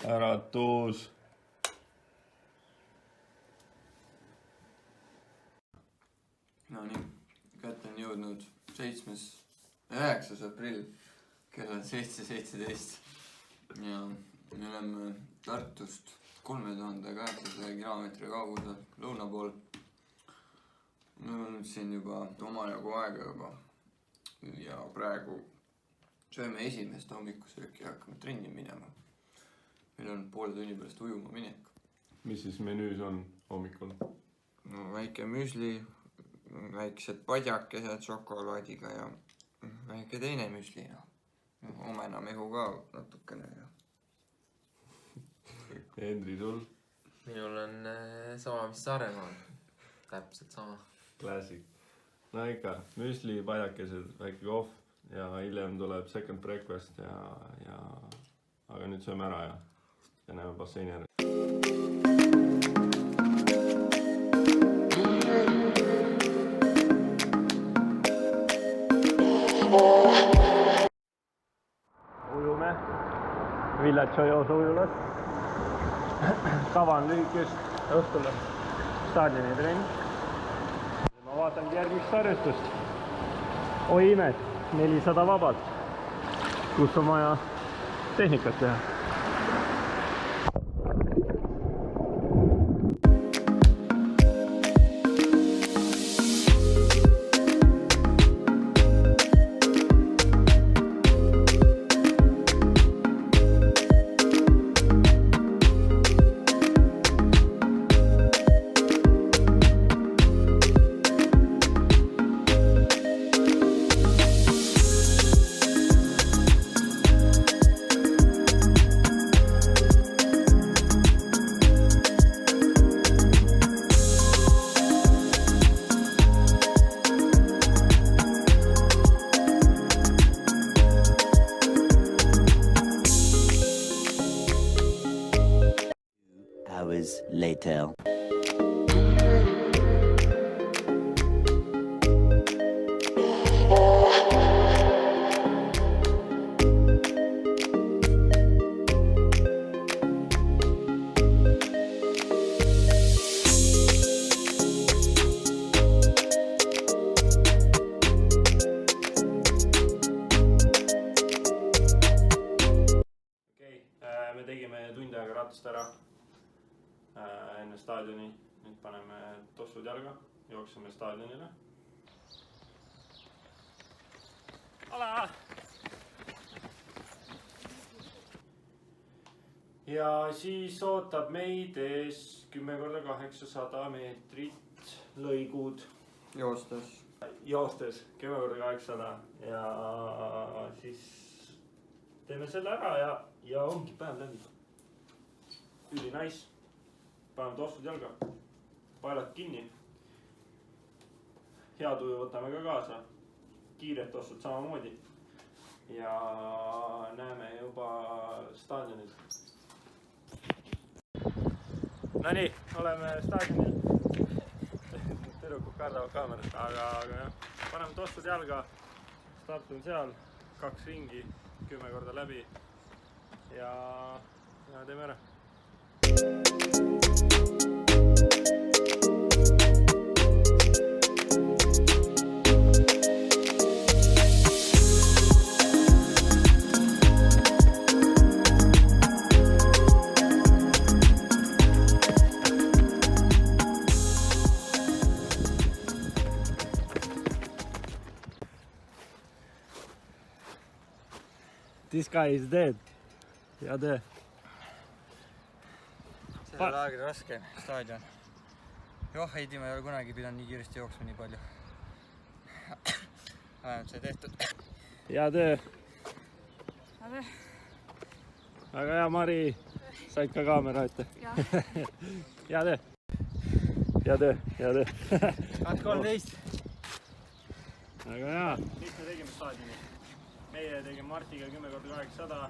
äratus. No nii, kätte on jõudnud 9. aprill kell on 7:17 ja me oleme Tartust 3800 kilomeetri kaugusel lõuna pool. Me oleme siin juba omajagu aega juba ja praegu sööme esimest hommikusööki ja hakkame trenni minema. Meil on poole tunni pärast ujuma minek. Mis siis menüüs on hommikul? No, väike müsli, väiksed padjakesed šokolaadiga ja väike teine müsli. Omenamehu ka natukene. Hendri, sul? Minul on sama, mis Saaremaal. Täpselt sama. Classic. No ikka, müsli, padjakesed, väike kohv ja hiljem tuleb second breakfast ja aga nüüd sööme ära ja näeme basseini ära. Ujume Villachojoos ujulas. Kava on lühikest õhtule staadioni trenn. Ma vaatangi järgmist harjutust. Oi imet, 400 vabalt, kus on vaja tehnikat teha. Hours later. Me tegime tund aega ratast ära enne staadioni. Nüüd paneme tossud jalga, jookseme staadionile. Ala! Ja siis ootab meid ees 10x800 meetrit lõigud. Joostes 10x800 ja siis teeme selle ära ja ongi päev läbi. Üli nice. Paneme tossud jalga, paelad kinni. Hea tuju võtame ka kaasa. Kiired tossud samamoodi. Ja näeme juba staadionil. No nii, oleme staadionil. Tüdrukud kardavad kaamerast, aga jah. Paneme tossud jalga. Start on seal. 2 ringi, 10 korda läbi. Ja teeme ära. This guy is dead. Ja tee. selle laagri raskem staadion. Joh, Heidi, ma ei ole kunagi pidanud nii kiiresti jooksma nii palju. Vähemalt sai tehtud. Hea töö. Aga hea, Mari, said ka kaamera ette. Hea töö. Hea töö, hea töö. 13. Aga hea. Mis me tegime staadioni? Meie tegime Martiga 10x800.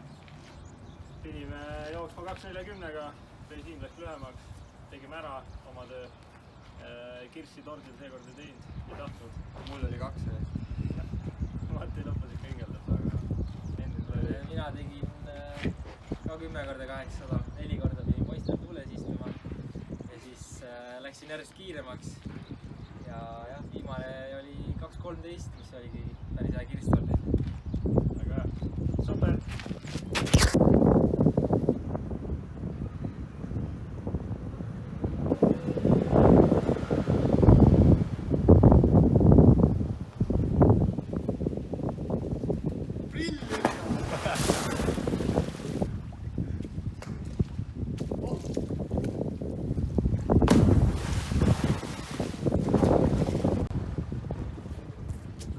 Pidime jooksma 240-ga. Reisiin läks lühemaks. Tegime ära oma töö. Kirssi tordil seekord ei teinud. Ei tahtnud. Mul oli 2. Marti lõppes ikka hingeldab. Mina tegin ka 10x800, 4 korda pidin poistel tuules istuma ja siis läksin järjest kiiremaks. Ja jah, viimane oli 2.13, mis oligi päris hea kirstord. Väga hea, super!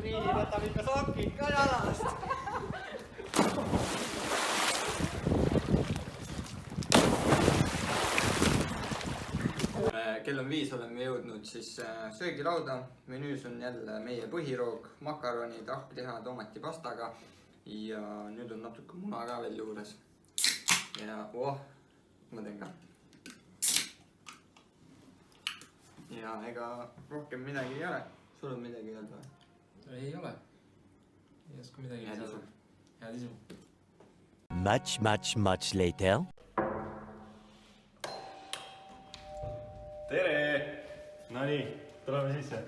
Priili võtab ikka sokid ka jalast. Kell on 5, oleme jõudnud siis söögilauda. Menüüs on jälle meie põhiroog, makaronid, ahpliha, tomatipastaga ja nüüd on natuke muna ka veel juures. Ja ma teen ka. Ja ega rohkem midagi ei ole. Sul on midagi öelda või? Ei ole. Ei oska midagi lisada. Head isu. Much later. Tere! No nii, tuleme sisse.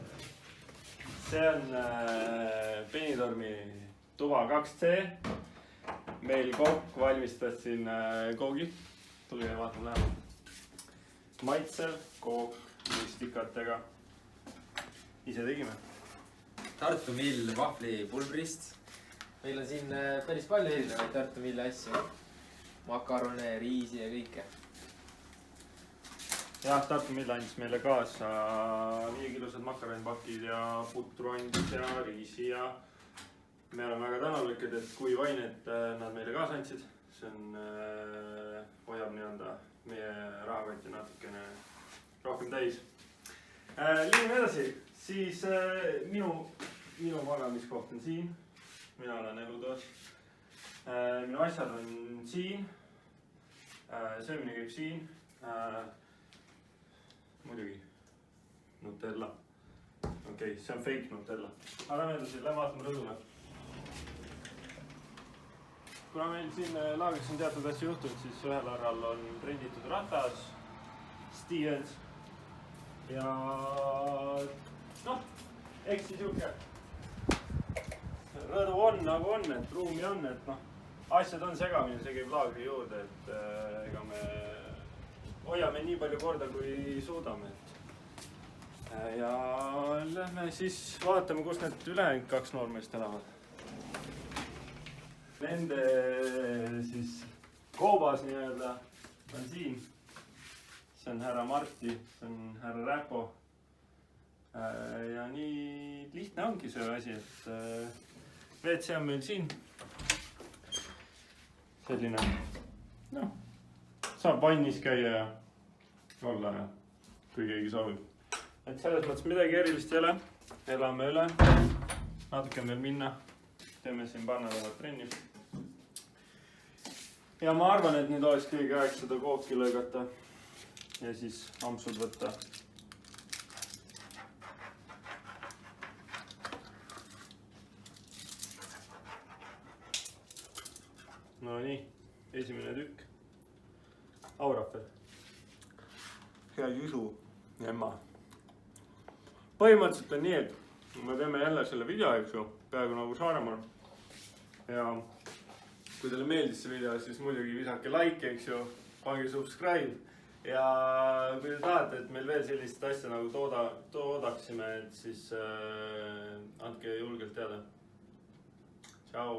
See on Benitormi tuba 2C. Meil kokk valmistas siin koogi. Tulime vaatame lähemalt. Maitsev kook müstikatega. Ise tegime. Tartu Mill vahvlipulbrist. Meil on siin päris palju erinevaid Tartu Milli asju. Makarone, riisi ja kõike. Jah, Tartu Mill andis meile kaasa 5-kilosed makaronipakid ja putru andis ja riisi ja me oleme väga tänulikud, et kui vained nad meile kaasa andsid. See on, hoiab nii-öelda meie rahakoti natukene rohkem täis. Liigume edasi, siis minu magamiskoht on siin. Mina olen elutoas. Minu asjad on siin. Söömine käib siin. Muidugi Nutella. Okei, see on fake Nutella. Aga lähme edasi, lähme vaatame rõdule. Kuna meil siin laagris on teatud asju juhtunud, siis ühel harral on renditud ratas, Stevens ja noh, eks siis juhke. Rõdu on nagu on, et ruumi on, et noh, asjad on segamine, see käib laagri juurde, et ega me hoiame nii palju korda, kui suudame. Ja lähme siis vaatame, kus need ülejäänud 2 noormeest elavad. Nende siis koobas nii-öelda on siin. See on härra Marti, see on härra Räpo. Ja nii lihtne ongi see asi, et WC on meil siin. Selline, noh. Saab vannis käia ja olla ja kui keegi soovib. Et selles mõttes midagi erilist ei ole. Elame üle. Natuke on veel minna. Teeme siin paar nädalat trenni. Ja ma arvan, et nüüd oleks kõige aeg seda kooki lõigata ja siis ampsud võtta. No nii, esimene tükk. Aurapel. Hea Jüsu ja emma. Põhimõtteliselt on nii, et me teeme jälle selle video, eks ju, peaaegu nagu Saaremaal. Ja kui teile meeldis see video, siis muidugi visake like, eks ju, pange subscribe. Ja kui te tahate, et meil veel sellist asja nagu toodaksime, et siis andke julgelt teada. Tšau!